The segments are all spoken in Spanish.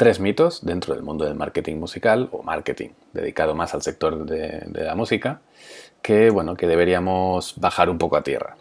tres mitos dentro del mundo del marketing musical o marketing dedicado más al sector de la música que, bueno, que deberíamos bajar un poco a tierra.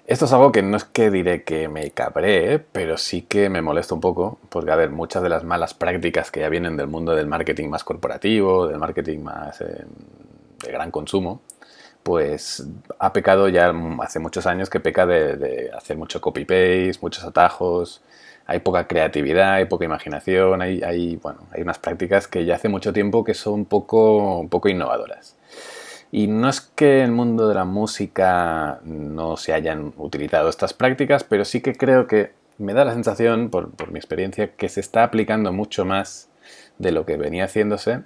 Esto es algo que no es que diré que me cabree, pero sí que me molesta un poco, porque, a ver, muchas de las malas prácticas que ya vienen del mundo del marketing más corporativo, del marketing más de gran consumo, pues ha pecado ya hace muchos años que peca de hacer mucho copy-paste, muchos atajos, hay poca creatividad, hay poca imaginación, bueno, hay unas prácticas que ya hace mucho tiempo que son un poco innovadoras. Y no es que en el mundo de la música no se hayan utilizado estas prácticas, pero sí que creo que me da la sensación, por mi experiencia, que se está aplicando mucho más de lo que venía haciéndose.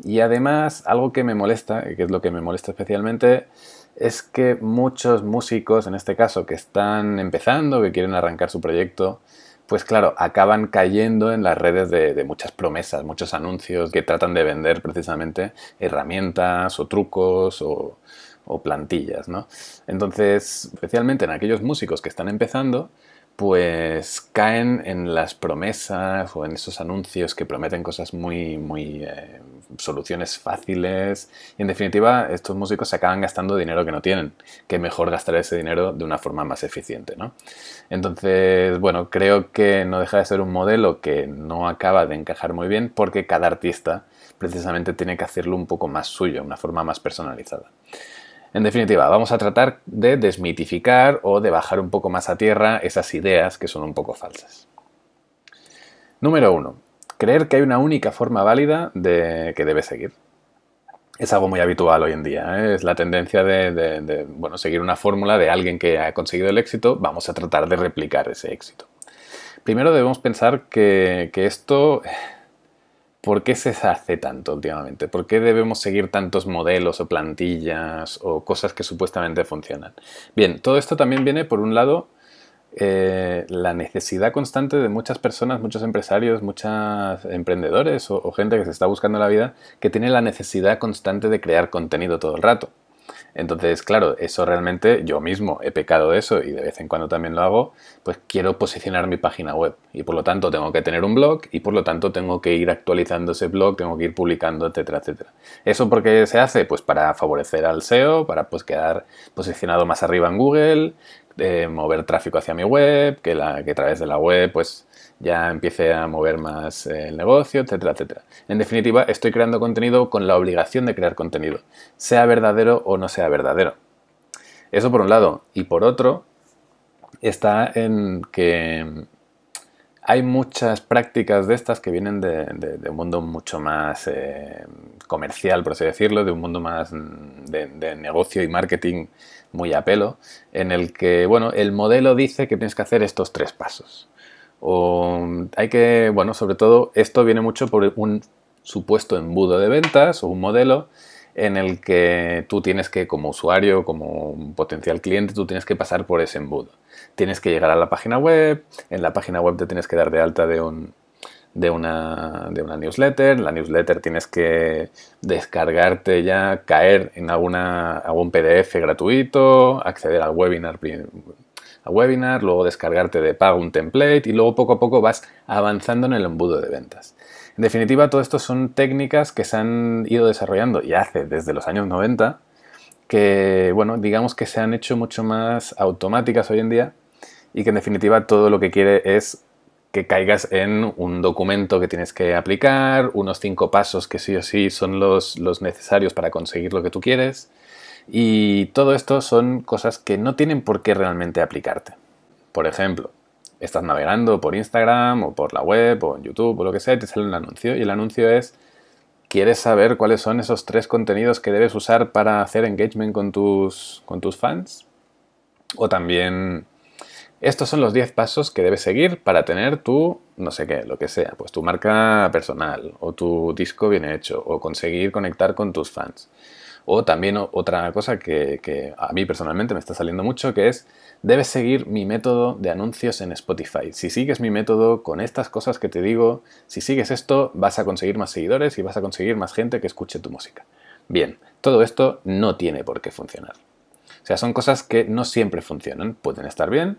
Y además, algo que me molesta, que es lo que me molesta especialmente, es que muchos músicos, en este caso, que están empezando, que quieren arrancar su proyecto, pues claro, acaban cayendo en las redes de muchas promesas, muchos anuncios que tratan de vender precisamente herramientas o trucos o plantillas, ¿no? Entonces, especialmente en aquellos músicos que están empezando, pues caen en las promesas o en esos anuncios que prometen cosas muy soluciones fáciles. Y en definitiva, estos músicos se acaban gastando dinero que no tienen. Que mejor gastar ese dinero de una forma más eficiente, ¿no? Entonces, bueno, creo que no deja de ser un modelo que no acaba de encajar muy bien porque cada artista precisamente tiene que hacerlo un poco más suyo, una forma más personalizada. En definitiva, vamos a tratar de desmitificar o de bajar un poco más a tierra esas ideas que son un poco falsas. Número 1. Creer que hay una única forma válida que debe seguir. Es algo muy habitual hoy en día, ¿eh? Es la tendencia bueno, seguir una fórmula de alguien que ha conseguido el éxito. Vamos a tratar de replicar ese éxito. Primero debemos pensar que esto... ¿Por qué se hace tanto últimamente? ¿Por qué debemos seguir tantos modelos o plantillas o cosas que supuestamente funcionan? Bien, todo esto también viene, por un lado, la necesidad constante de muchas personas, muchos empresarios, muchos emprendedores o gente que se está buscando la vida, que tiene la necesidad constante de crear contenido todo el rato. Entonces, claro, eso realmente yo mismo he pecado de eso y de vez en cuando también lo hago, pues quiero posicionar mi página web y por lo tanto tengo que tener un blog y por lo tanto tengo que ir actualizando ese blog, tengo que ir publicando, etcétera, etcétera. ¿Eso por qué se hace? Pues para favorecer al SEO, para pues quedar posicionado más arriba en Google, mover tráfico hacia mi web, que a través de la web pues ya empiece a mover más el negocio, etcétera, etcétera. En definitiva, estoy creando contenido con la obligación de crear contenido, sea verdadero o no sea verdadero. Eso por un lado. Y por otro, está en que hay muchas prácticas de estas que vienen de un mundo mucho más comercial, por así decirlo, de un mundo más de negocio y marketing muy a pelo, en el que, bueno, el modelo dice que tienes que hacer estos tres pasos. O hay que, bueno, sobre todo esto viene mucho por un supuesto embudo de ventas o un modelo en el que tú tienes que, como usuario, como un potencial cliente, tú tienes que pasar por ese embudo. Tienes que llegar a la página web, en la página web te tienes que dar de alta de una newsletter, en la newsletter tienes que descargarte ya, caer en algún PDF gratuito, acceder al webinar, luego descargarte de pago un template y luego poco a poco vas avanzando en el embudo de ventas. En definitiva, todo esto son técnicas que se han ido desarrollando ya desde los años 90, que, bueno, digamos que se han hecho mucho más automáticas hoy en día y que en definitiva todo lo que quiere es que caigas en un documento que tienes que aplicar, unos 5 pasos que sí o sí son los necesarios para conseguir lo que tú quieres. Y todo esto son cosas que no tienen por qué realmente aplicarte. Por ejemplo, estás navegando por Instagram o por la web o en YouTube o lo que sea y te sale un anuncio. Y el anuncio es, ¿quieres saber cuáles son esos 3 contenidos que debes usar para hacer engagement con tus fans? O también, estos son los 10 pasos que debes seguir para tener tu, no sé qué, lo que sea, pues tu marca personal o tu disco bien hecho o conseguir conectar con tus fans. O también otra cosa que a mí personalmente me está saliendo mucho, que es, debes seguir mi método de anuncios en Spotify. Si sigues mi método con estas cosas que te digo, si sigues esto, vas a conseguir más seguidores y vas a conseguir más gente que escuche tu música. Bien, todo esto no tiene por qué funcionar. O sea, son cosas que no siempre funcionan. Pueden estar bien,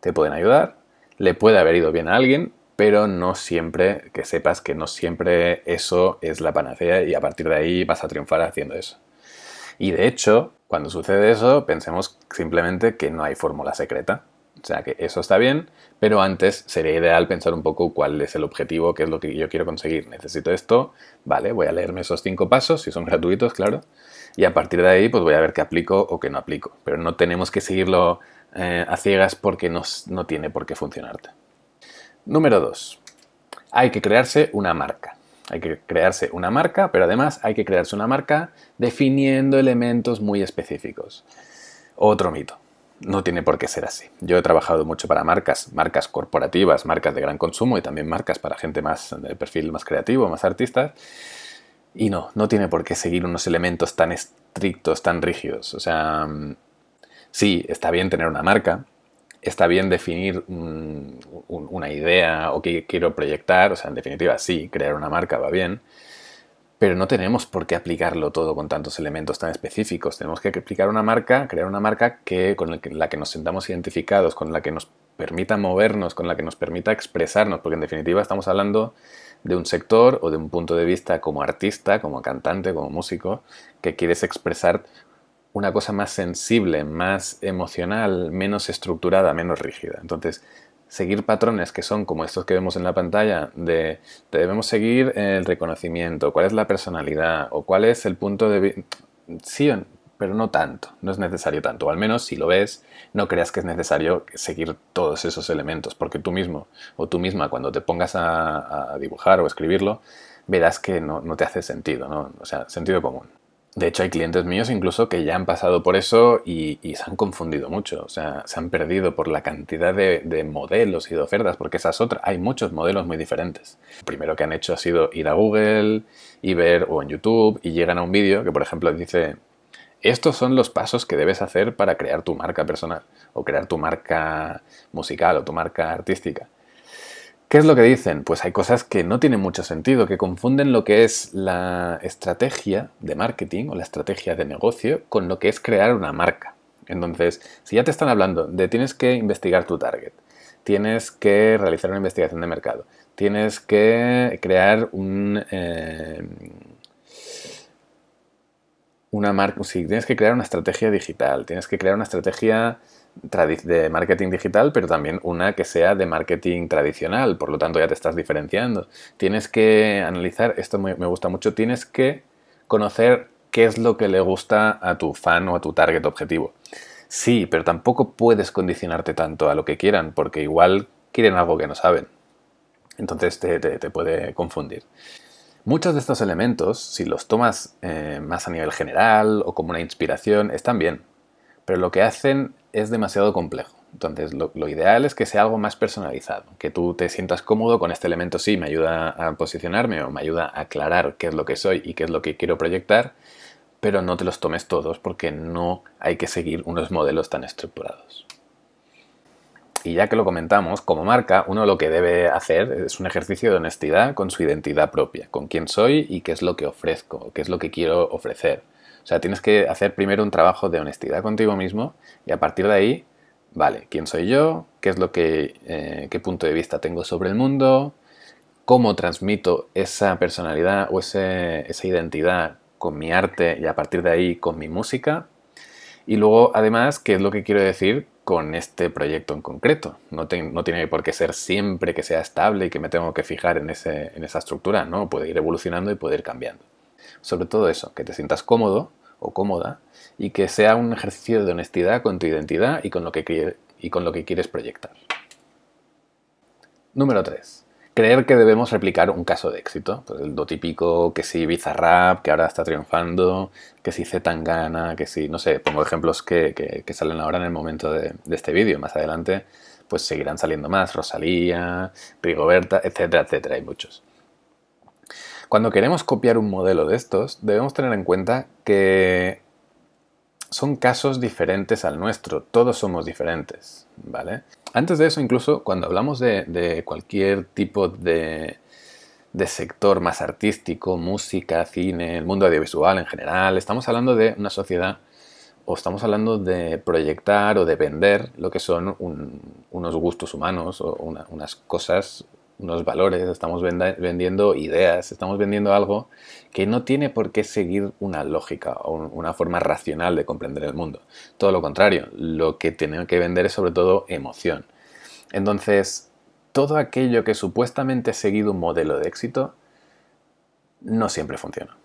te pueden ayudar, le puede haber ido bien a alguien, pero no siempre, que sepas que no siempre eso es la panacea y a partir de ahí vas a triunfar haciendo eso. Y de hecho, cuando sucede eso, pensemos simplemente que no hay fórmula secreta. O sea que eso está bien, pero antes sería ideal pensar un poco cuál es el objetivo, qué es lo que yo quiero conseguir. Necesito esto, vale, voy a leerme esos 5 pasos, si son gratuitos, claro, y a partir de ahí pues voy a ver qué aplico o qué no aplico. Pero no tenemos que seguirlo a ciegas porque no tiene por qué funcionarte. Número 2. Hay que crearse una marca. Hay que crearse una marca, pero además hay que crearse una marca definiendo elementos muy específicos. Otro mito. No tiene por qué ser así. Yo he trabajado mucho para marcas corporativas, marcas de gran consumo y también marcas para gente más de perfil más creativo, más artistas. Y no tiene por qué seguir unos elementos tan estrictos, tan rígidos. O sea, sí, está bien tener una marca, está bien definir una idea o qué quiero proyectar, o sea, en definitiva, sí, crear una marca va bien, pero no tenemos por qué aplicarlo todo con tantos elementos tan específicos. Tenemos que aplicar una marca, crear una marca con la que nos sintamos identificados, con la que nos permita movernos, con la que nos permita expresarnos, porque en definitiva estamos hablando de un sector o de un punto de vista como artista, como cantante, como músico, que quieres expresar una cosa más sensible, más emocional, menos estructurada, menos rígida. Entonces, seguir patrones que son como estos que vemos en la pantalla, debemos seguir el reconocimiento, cuál es la personalidad o cuál es el punto de vista. Sí, pero no tanto, no es necesario tanto. O al menos, si lo ves, no creas que es necesario seguir todos esos elementos, porque tú mismo o tú misma, cuando te pongas a dibujar o escribirlo, verás que no te hace sentido, ¿no? O sea, sentido común. De hecho, hay clientes míos incluso que ya han pasado por eso y se han confundido mucho. O sea, se han perdido por la cantidad de modelos y de ofertas, porque esa es otra. Hay muchos modelos muy diferentes. Lo primero que han hecho ha sido ir a Google y ver, o en YouTube, y llegan a un vídeo que, por ejemplo, dice: estos son los pasos que debes hacer para crear tu marca personal, o crear tu marca musical, o tu marca artística. ¿Qué es lo que dicen? Pues hay cosas que no tienen mucho sentido, que confunden lo que es la estrategia de marketing o la estrategia de negocio con lo que es crear una marca. Entonces, si ya te están hablando de tienes que investigar tu target, tienes que realizar una investigación de mercado, tienes que crear una marca, sí, tienes que crear una estrategia digital, tienes que crear una estrategia de marketing digital, pero también una que sea de marketing tradicional, por lo tanto ya te estás diferenciando. Tienes que analizar, esto me gusta mucho, tienes que conocer qué es lo que le gusta a tu fan o a tu target objetivo. Sí, pero tampoco puedes condicionarte tanto a lo que quieran, porque igual quieren algo que no saben. Entonces te puede confundir. Muchos de estos elementos, si los tomas más a nivel general o como una inspiración, están bien, pero lo que hacen es demasiado complejo. Entonces, lo ideal es que sea algo más personalizado, que tú te sientas cómodo con este elemento, sí, me ayuda a posicionarme o me ayuda a aclarar qué es lo que soy y qué es lo que quiero proyectar, pero no te los tomes todos porque no hay que seguir unos modelos tan estructurados. Y ya que lo comentamos, como marca, uno lo que debe hacer es un ejercicio de honestidad con su identidad propia, con quién soy y qué es lo que ofrezco, qué es lo que quiero ofrecer. O sea, tienes que hacer primero un trabajo de honestidad contigo mismo y a partir de ahí, vale, quién soy yo, qué es lo qué punto de vista tengo sobre el mundo, cómo transmito esa personalidad o esa identidad con mi arte y a partir de ahí con mi música. Y luego, además, qué es lo que quiero decir con este proyecto en concreto. No tiene por qué ser siempre que sea estable y que me tengo que fijar en esa estructura, ¿no? Puede ir evolucionando y puede ir cambiando. Sobre todo eso, que te sientas cómodo o cómoda y que sea un ejercicio de honestidad con tu identidad y con lo que quieres proyectar. Número 3. Creer que debemos replicar un caso de éxito. Pues lo típico, que si Bizarrap, que ahora está triunfando, que si C. Tangana, que si, no sé, pongo ejemplos que salen ahora en el momento de este vídeo. Más adelante, pues seguirán saliendo más. Rosalía, Rigoberta, etcétera, etcétera. Hay muchos. Cuando queremos copiar un modelo de estos, debemos tener en cuenta que son casos diferentes al nuestro. Todos somos diferentes, ¿vale? Antes de eso, incluso, cuando hablamos de cualquier tipo de sector más artístico, música, cine, el mundo audiovisual en general, estamos hablando de una sociedad o estamos hablando de proyectar o de vender lo que son unos gustos humanos o unas cosas, unos valores, estamos vendiendo ideas, estamos vendiendo algo que no tiene por qué seguir una lógica o una forma racional de comprender el mundo. Todo lo contrario, lo que tiene que vender es sobre todo emoción. Entonces, todo aquello que supuestamente ha seguido un modelo de éxito no siempre funciona.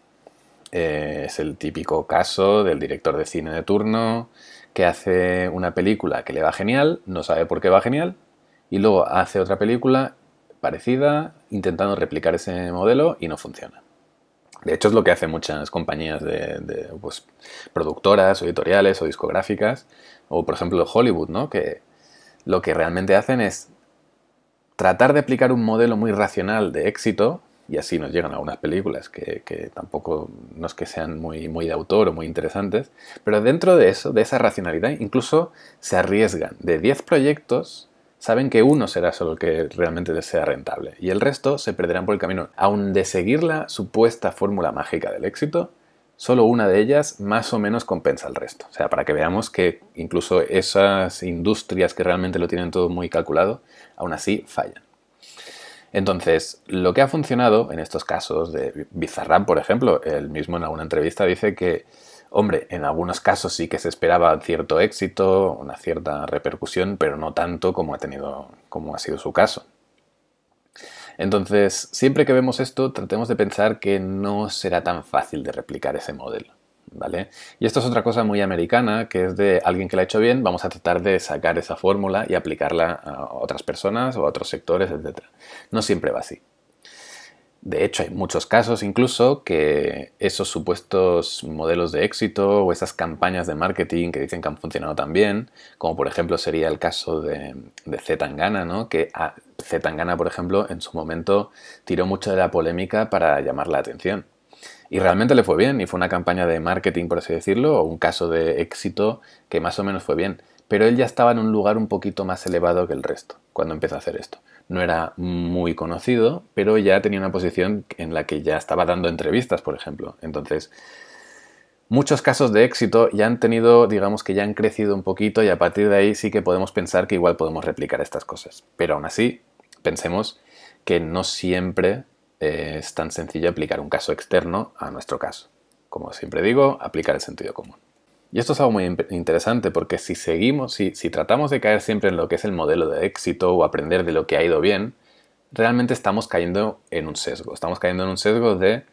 Es el típico caso del director de cine de turno que hace una película que le va genial, no sabe por qué va genial, y luego hace otra película parecida intentando replicar ese modelo y no funciona. De hecho, es lo que hacen muchas compañías pues, productoras o editoriales o discográficas, o por ejemplo Hollywood, ¿no? Que lo que realmente hacen es tratar de aplicar un modelo muy racional de éxito, y así nos llegan algunas películas que tampoco no es que sean muy de autor o muy interesantes, pero dentro de eso, de esa racionalidad, incluso se arriesgan. De 10 proyectos, saben que uno será solo el que realmente sea rentable, y el resto se perderán por el camino. Aun de seguir la supuesta fórmula mágica del éxito, solo una de ellas más o menos compensa al resto. O sea, para que veamos que incluso esas industrias que realmente lo tienen todo muy calculado, aún así fallan. Entonces, lo que ha funcionado en estos casos de Bizarrap, por ejemplo, él mismo en alguna entrevista dice que, hombre, en algunos casos sí que se esperaba cierto éxito, una cierta repercusión, pero no tanto como ha sido su caso. Entonces, siempre que vemos esto, tratemos de pensar que no será tan fácil de replicar ese modelo, ¿vale? Y esto es otra cosa muy americana, que es de alguien que la ha hecho bien, vamos a tratar de sacar esa fórmula y aplicarla a otras personas o a otros sectores, etc. No siempre va así. De hecho, hay muchos casos incluso que esos supuestos modelos de éxito o esas campañas de marketing que dicen que han funcionado tan bien, como por ejemplo sería el caso de C. Tangana, ¿no? Que C. Tangana, por ejemplo, en su momento tiró mucho de la polémica para llamar la atención. Y realmente le fue bien, y fue una campaña de marketing, por así decirlo, o un caso de éxito que más o menos fue bien. Pero él ya estaba en un lugar un poquito más elevado que el resto cuando empezó a hacer esto. No era muy conocido, pero ya tenía una posición en la que ya estaba dando entrevistas, por ejemplo. Entonces, muchos casos de éxito ya han tenido, digamos que ya han crecido un poquito, y a partir de ahí sí que podemos pensar que igual podemos replicar estas cosas. Pero aún así, pensemos que no siempre es tan sencillo aplicar un caso externo a nuestro caso. Como siempre digo, aplicar el sentido común. Y esto es algo muy interesante, porque si tratamos de caer siempre en lo que es el modelo de éxito o aprender de lo que ha ido bien, realmente estamos cayendo en un sesgo. Estamos cayendo en un sesgo de,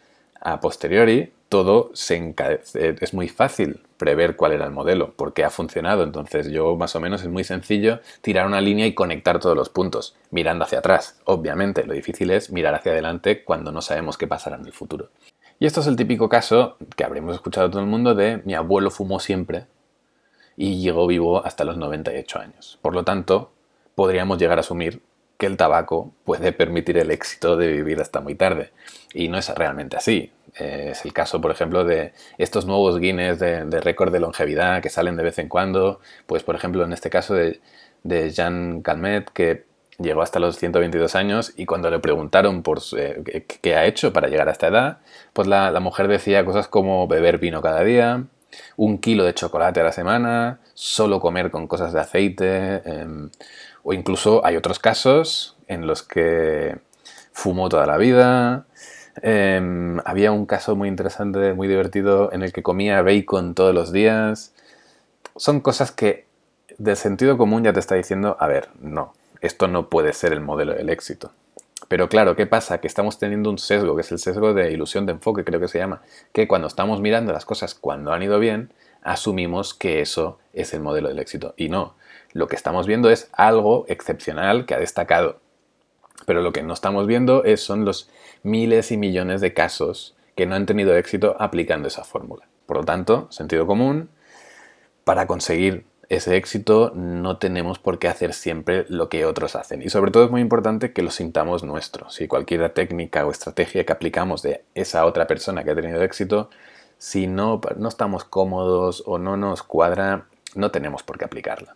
a posteriori, es muy fácil prever cuál era el modelo, porque ha funcionado. Entonces más o menos es muy sencillo tirar una línea y conectar todos los puntos, mirando hacia atrás. Obviamente, lo difícil es mirar hacia adelante cuando no sabemos qué pasará en el futuro. Y esto es el típico caso que habremos escuchado todo el mundo de mi abuelo fumó siempre y llegó vivo hasta los 98 años. Por lo tanto, podríamos llegar a asumir que el tabaco puede permitir el éxito de vivir hasta muy tarde. Y no es realmente así. Es el caso, por ejemplo, de estos nuevos Guinness de récord de longevidad que salen de vez en cuando. Pues, por ejemplo, en este caso de Jean Calmet, que llegó hasta los 122 años, y cuando le preguntaron por qué ha hecho para llegar a esta edad, pues la mujer decía cosas como beber vino cada día, 1 kilo de chocolate a la semana, solo comer con cosas de aceite, o incluso hay otros casos en los que fumó toda la vida. Había un caso muy interesante, muy divertido, en el que comía bacon todos los días. Son cosas que del sentido común ya te está diciendo, a ver, no. Esto no puede ser el modelo del éxito. Pero claro, ¿qué pasa? Que estamos teniendo un sesgo, que es el sesgo de ilusión de enfoque, creo que se llama, que cuando estamos mirando las cosas cuando han ido bien, asumimos que eso es el modelo del éxito. Y no, lo que estamos viendo es algo excepcional que ha destacado. Pero lo que no estamos viendo son los miles y millones de casos que no han tenido éxito aplicando esa fórmula. Por lo tanto, sentido común, para conseguir ese éxito no tenemos por qué hacer siempre lo que otros hacen. Y sobre todo es muy importante que lo sintamos nuestro. Si cualquier técnica o estrategia que aplicamos de esa otra persona que ha tenido éxito, si no estamos cómodos o no nos cuadra, no tenemos por qué aplicarla.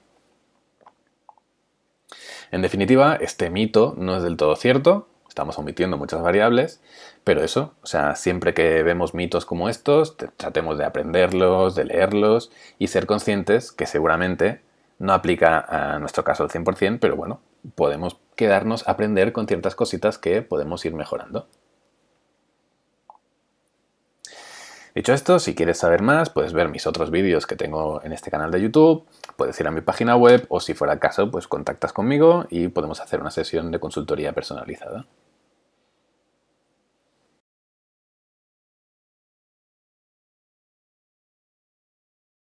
En definitiva, este mito no es del todo cierto. Estamos omitiendo muchas variables, pero eso, o sea, siempre que vemos mitos como estos, tratemos de aprenderlos, de leerlos y ser conscientes que seguramente no aplica a nuestro caso al 100%, pero bueno, podemos quedarnos a aprender con ciertas cositas que podemos ir mejorando. Dicho esto, si quieres saber más, puedes ver mis otros vídeos que tengo en este canal de YouTube, puedes ir a mi página web o si fuera el caso, pues contactas conmigo y podemos hacer una sesión de consultoría personalizada.